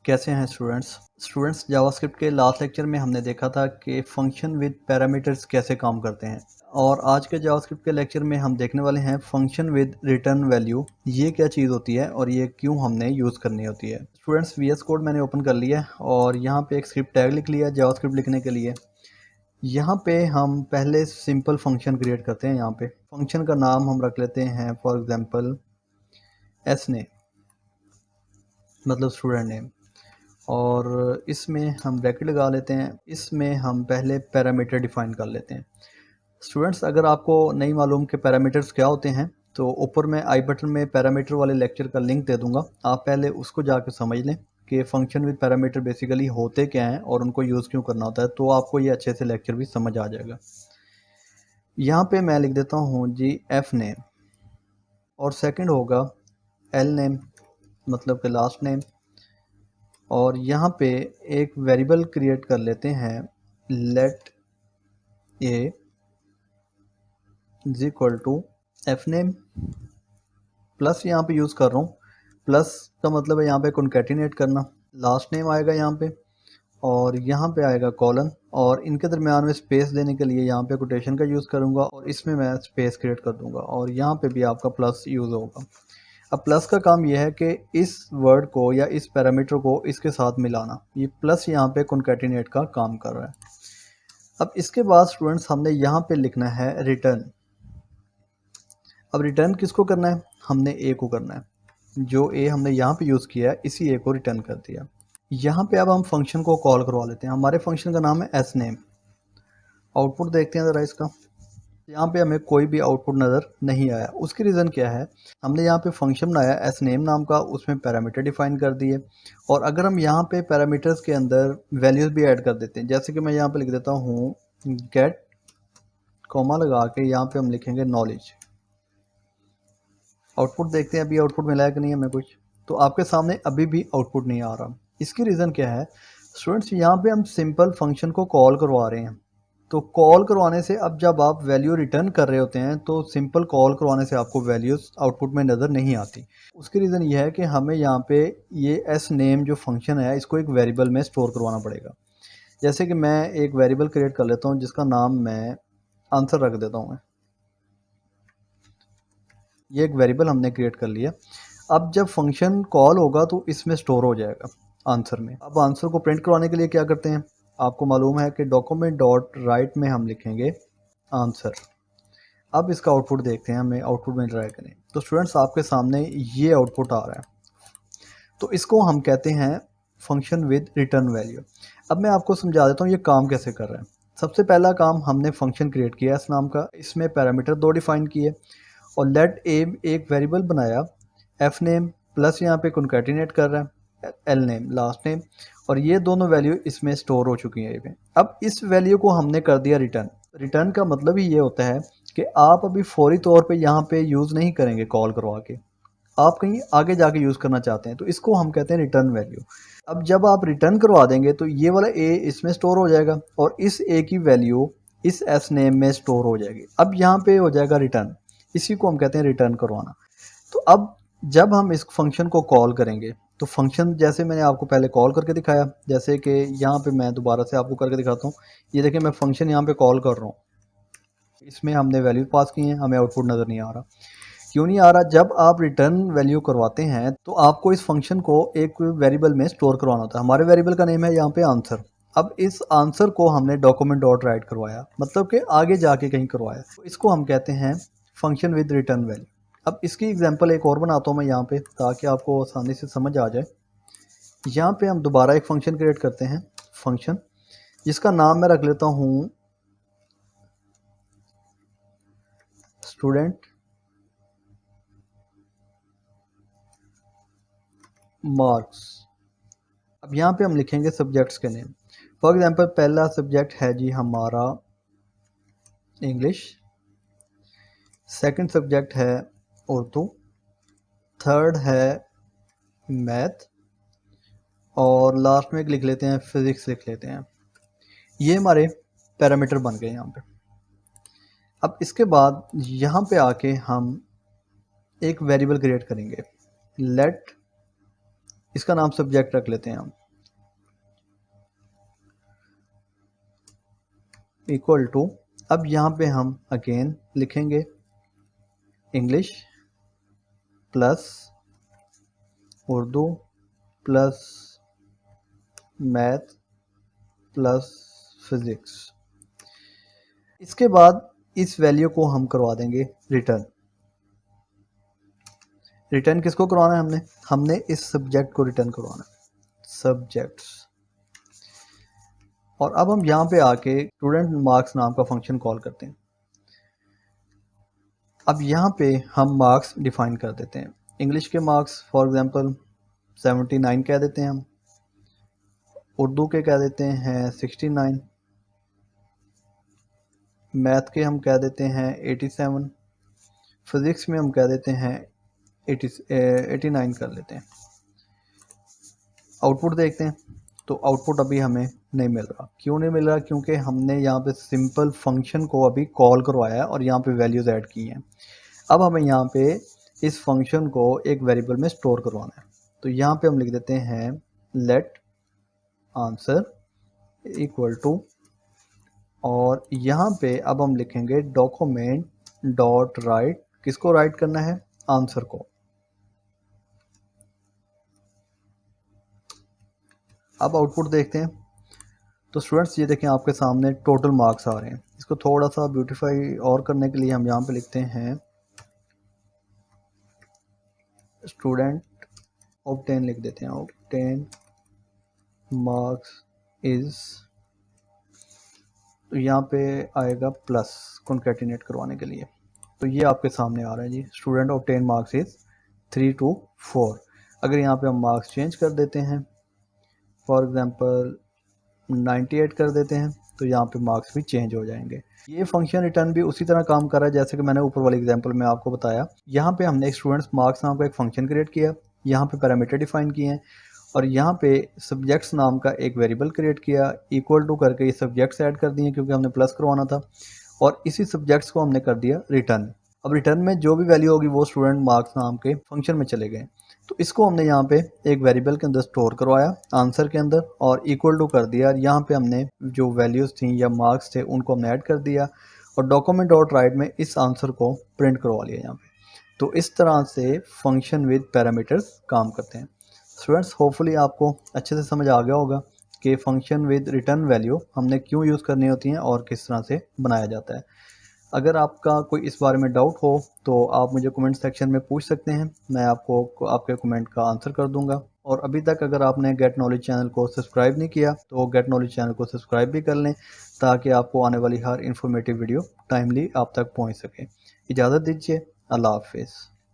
कैसे हैं students JavaScript के लास्ट लेक्चर में हमने देखा था कि फंक्शन विद पैरामीटर्स कैसे काम करते हैं और आज के जावास्क्रिप्ट के लेक्चर में हम देखने वाले हैं फंक्शन विद रिटर्न वैल्यू। ये क्या चीज़ होती है और ये क्यों हमने यूज़ करनी होती है। स्टूडेंट्स VS कोड मैंने ओपन कर लिया है और यहाँ पे एक स्क्रिप्ट टैग लिख लिया जावास्क्रिप्ट लिखने के लिए। यहाँ पे हम पहले सिंपल फंक्शन क्रिएट करते हैं। यहाँ पे फंक्शन का नाम हम रख लेते हैं फॉर एग्जाम्पल एस नेम, मतलब स्टूडेंट नेम, और इसमें हम ब्रैकेट लगा लेते हैं। इसमें हम पहले पैरामीटर डिफाइन कर लेते हैं। स्टूडेंट्स, अगर आपको नहीं मालूम कि पैरामीटर्स क्या होते हैं तो ऊपर मैं आई बटन में पैरामीटर वाले लेक्चर का लिंक दे दूंगा, आप पहले उसको जाकर समझ लें कि फंक्शन विद पैरामीटर बेसिकली होते क्या हैं और उनको यूज़ क्यों करना होता है, तो आपको ये अच्छे से लेक्चर भी समझ आ जाएगा। यहाँ पे मैं लिख देता हूँ जी एफ नेम और सेकंड होगा एल नेम, मतलब कि लास्ट नेम, और यहाँ पे एक वेरिएबल क्रिएट कर लेते हैं let a is equal to f name plus, यहाँ पे यूज़ कर रहा हूँ प्लस का मतलब है यहाँ पे कॉन्कैटिनेट करना। लास्ट नेम आएगा यहाँ पे और यहाँ पे आएगा कॉलन, और इनके दरमियान में स्पेस देने के लिए यहाँ पे कोटेशन का यूज़ करूँगा और इसमें मैं स्पेस क्रिएट कर दूँगा और यहाँ पे भी आपका प्लस यूज़ होगा। अब प्लस का काम यह है कि इस वर्ड को या इस पैरामीटर को इसके साथ मिलाना। ये प्लस यहाँ पे कॉन्कैटिनेट का काम कर रहा है। अब इसके बाद स्टूडेंट्स हमने यहाँ पे लिखना है रिटर्न। अब रिटर्न किसको करना है? हमने ए को करना है। जो ए हमने यहाँ पे यूज़ किया है इसी ए को रिटर्न कर दिया। यहाँ पे अब हम फंक्शन को कॉल करवा लेते हैं। हमारे फंक्शन का नाम है एस नेम। आउटपुट देखते हैं ज़रा इसका। यहाँ पे हमें कोई भी आउटपुट नज़र नहीं आया। उसकी रीज़न क्या है? हमने यहाँ पे फंक्शन बनाया एस नेम नाम का, उसमें पैरामीटर डिफाइन कर दिए, और अगर हम यहाँ पे पैरामीटर्स के अंदर वैल्यूज़ भी ऐड कर देते हैं, जैसे कि मैं यहाँ पे लिख देता हूँ गेट कॉमा लगा के यहाँ पे हम लिखेंगे नॉलेज। आउटपुट देखते हैं अभी आउटपुट मिला है कि नहीं हमें कुछ। तो आपके सामने अभी भी आउटपुट नहीं आ रहा। इसकी रीज़न क्या है स्टूडेंट्स? यहाँ पे हम सिंपल फंक्शन को कॉल करवा रहे हैं, तो कॉल करवाने से अब जब आप वैल्यू रिटर्न कर रहे होते हैं तो सिंपल कॉल करवाने से आपको वैल्यूज़ आउटपुट में नज़र नहीं आती। उसकी रीज़न ये है कि हमें यहाँ पे ये एस नेम जो फंक्शन है इसको एक वेरिएबल में स्टोर करवाना पड़ेगा। जैसे कि मैं एक वेरिएबल क्रिएट कर लेता हूँ जिसका नाम मैं आंसर रख देता हूँ। ये एक वेरिएबल हमने क्रिएट कर लिया। अब जब फंक्शन कॉल होगा तो इसमें स्टोर हो जाएगा आंसर में। अब आंसर को प्रिंट करवाने के लिए क्या करते हैं? आपको मालूम है कि डॉक्यूमेंट डॉट राइट में हम लिखेंगे आंसर। अब इसका आउटपुट देखते हैं हमें आउटपुट मिल रहा है कि नहीं। तो स्टूडेंट्स, आपके सामने ये आउटपुट आ रहा है, तो इसको हम कहते हैं फंक्शन विद रिटर्न वैल्यू। अब मैं आपको समझा देता हूँ ये काम कैसे कर रहा है। सबसे पहला काम, हमने फंक्शन क्रिएट किया इस नाम का, इसमें पैरामीटर 2 डिफाइन किए और लेट ए एक वेरिएबल बनाया एफ नेम प्लस यहाँ पे कॉन्कैटिनेट कर रहा है एल नेम लास्ट नेम, और ये दोनों वैल्यू इसमें स्टोर हो चुकी हैं ये। अब इस वैल्यू को हमने कर दिया रिटर्न। रिटर्न का मतलब ही ये होता है कि आप अभी फौरी तौर पे यहाँ पे यूज़ नहीं करेंगे कॉल करवा के, आप कहीं आगे जाके यूज़ करना चाहते हैं, तो इसको हम कहते हैं रिटर्न वैल्यू। अब जब आप रिटर्न करवा देंगे तो ये वाला ए इसमें स्टोर हो जाएगा और इस ए की वैल्यू इस एस नेम में स्टोर हो जाएगी। अब यहाँ पे हो जाएगा रिटर्न, इसी को हम कहते हैं रिटर्न करवाना। तो अब जब हम इस फंक्शन को कॉल करेंगे तो फंक्शन जैसे मैंने आपको पहले कॉल करके दिखाया, जैसे कि यहाँ पे मैं दोबारा से आपको करके दिखाता हूँ। ये देखिए मैं फंक्शन यहाँ पे कॉल कर रहा हूँ, इसमें हमने वैल्यू पास की है, हमें आउटपुट नज़र नहीं आ रहा। क्यों नहीं आ रहा? जब आप रिटर्न वैल्यू करवाते हैं तो आपको इस फंक्शन को एक वेरिएबल में स्टोर करवाना होता है। हमारे वेरिएबल का नेम है यहाँ पे आंसर। अब इस आंसर को हमने डॉक्यूमेंट डॉट राइट करवाया, मतलब कि आगे जाके कहीं करवाया, तो इसको हम कहते हैं फंक्शन विद रिटर्न वैल्यू। अब इसकी एग्जांपल एक और बनाता हूँ मैं यहाँ पे, ताकि आपको आसानी से समझ आ जाए। यहाँ पे हम दोबारा एक फंक्शन क्रिएट करते हैं, फंक्शन जिसका नाम मैं रख लेता हूँ स्टूडेंट मार्क्स। अब यहाँ पे हम लिखेंगे सब्जेक्ट्स के नेम। फॉर एग्जांपल पहला सब्जेक्ट है जी हमारा इंग्लिश, सेकंड सब्जेक्ट है उर्दू, थर्ड है मैथ, और लास्ट में एक लिख लेते हैं फिज़िक्स लिख लेते हैं। ये हमारे पैरामीटर बन गए यहाँ पे। अब इसके बाद यहाँ पे आके हम एक वेरिएबल क्रिएट करेंगे लेट इसका नाम सब्जेक्ट रख लेते हैं हम, इक्वल टू, अब यहाँ पे हम अगेन लिखेंगे English plus Urdu plus math plus physics. इसके बाद इस वैल्यू को हम करवा देंगे रिटर्न। रिटर्न किसको करवाना है हमने इस सब्जेक्ट को रिटर्न करवाना है, सब्जेक्ट्स। और अब हम यहाँ पे आके स्टूडेंट मार्क्स नाम का फंक्शन कॉल करते हैं। अब यहाँ पे हम मार्क्स डिफाइन कर देते हैं। इंग्लिश के मार्क्स फॉर एग्जांपल 79 कह देते हैं हम, उर्दू के कह देते हैं 69, मैथ के हम कह देते हैं 87, फिज़िक्स में हम कह देते हैं 89 कर लेते हैं। आउटपुट देखते हैं तो आउटपुट अभी हमें नहीं मिल रहा। क्यों नहीं मिल रहा? क्योंकि हमने यहाँ पे सिंपल फंक्शन को अभी कॉल करवाया है और यहाँ पे वैल्यूज़ ऐड की हैं। अब हमें यहाँ पे इस फंक्शन को एक वेरिएबल में स्टोर करवाना है। तो यहाँ पे हम लिख देते हैं लेट आंसर इक्वल टू, और यहाँ पे अब हम लिखेंगे डॉक्यूमेंट डॉट राइट, किसको राइट करना है? आंसर को। अब आउटपुट देखते हैं तो स्टूडेंट्स ये देखें आपके सामने टोटल मार्क्स आ रहे हैं। इसको थोड़ा सा ब्यूटीफाई और करने के लिए हम यहाँ पे लिखते हैं स्टूडेंट ऑब्टेन, लिख देते हैं ऑब्टेन मार्क्स इज, तो यहाँ पे आएगा प्लस कॉन्कैटिनेट करवाने के लिए। तो ये आपके सामने आ रहा है जी, student obtain marks is 3 to 4। अगर यहाँ पे हम मार्क्स चेंज कर देते हैं, फॉर एग्जांपल 98 कर देते हैं, तो यहाँ पे मार्क्स भी चेंज हो जाएंगे। ये फंक्शन रिटर्न भी उसी तरह काम कर रहा है जैसे कि मैंने ऊपर वाले एग्जांपल में आपको बताया। यहाँ पे हमने स्टूडेंट्स मार्क्स नाम का एक फंक्शन क्रिएट किया, यहाँ पे पैरामीटर डिफाइन किए हैं, और यहाँ पे सब्जेक्ट्स नाम का एक वेरिएबल क्रिएट किया, इक्वल टू करके ये सब्जेक्ट्स ऐड कर दिए क्योंकि हमने प्लस करवाना था, और इसी सब्जेक्ट्स को हमने कर दिया रिटर्न। अब रिटर्न में जो भी वैल्यू होगी वो स्टूडेंट मार्क्स नाम के फंक्शन में चले गए। तो इसको हमने यहाँ पे एक वेरिएबल के अंदर स्टोर करवाया आंसर के अंदर, और इक्वल टू कर दिया। यहाँ पे हमने जो वैल्यूज़ थी या मार्क्स थे उनको हमने ऐड कर दिया, और डॉक्यूमेंट डॉट राइट में इस आंसर को प्रिंट करवा लिया यहाँ पे। तो इस तरह से फंक्शन विद पैरामीटर्स काम करते हैं। स्टूडेंट्स होपफुली आपको अच्छे से समझ आ गया होगा कि फंक्शन विद रिटर्न वैल्यू हमने क्यों यूज़ करनी होती हैं और किस तरह से बनाया जाता है। अगर आपका कोई इस बारे में डाउट हो तो आप मुझे कमेंट सेक्शन में पूछ सकते हैं, मैं आपको आपके कमेंट का आंसर कर दूंगा। और अभी तक अगर आपने गेट नॉलेज चैनल को सब्सक्राइब नहीं किया तो गेट नॉलेज चैनल को सब्सक्राइब भी कर लें, ताकि आपको आने वाली हर इन्फॉर्मेटिव वीडियो टाइमली आप तक पहुंच सके। इजाज़त दीजिए, अल्लाह हाफिज़।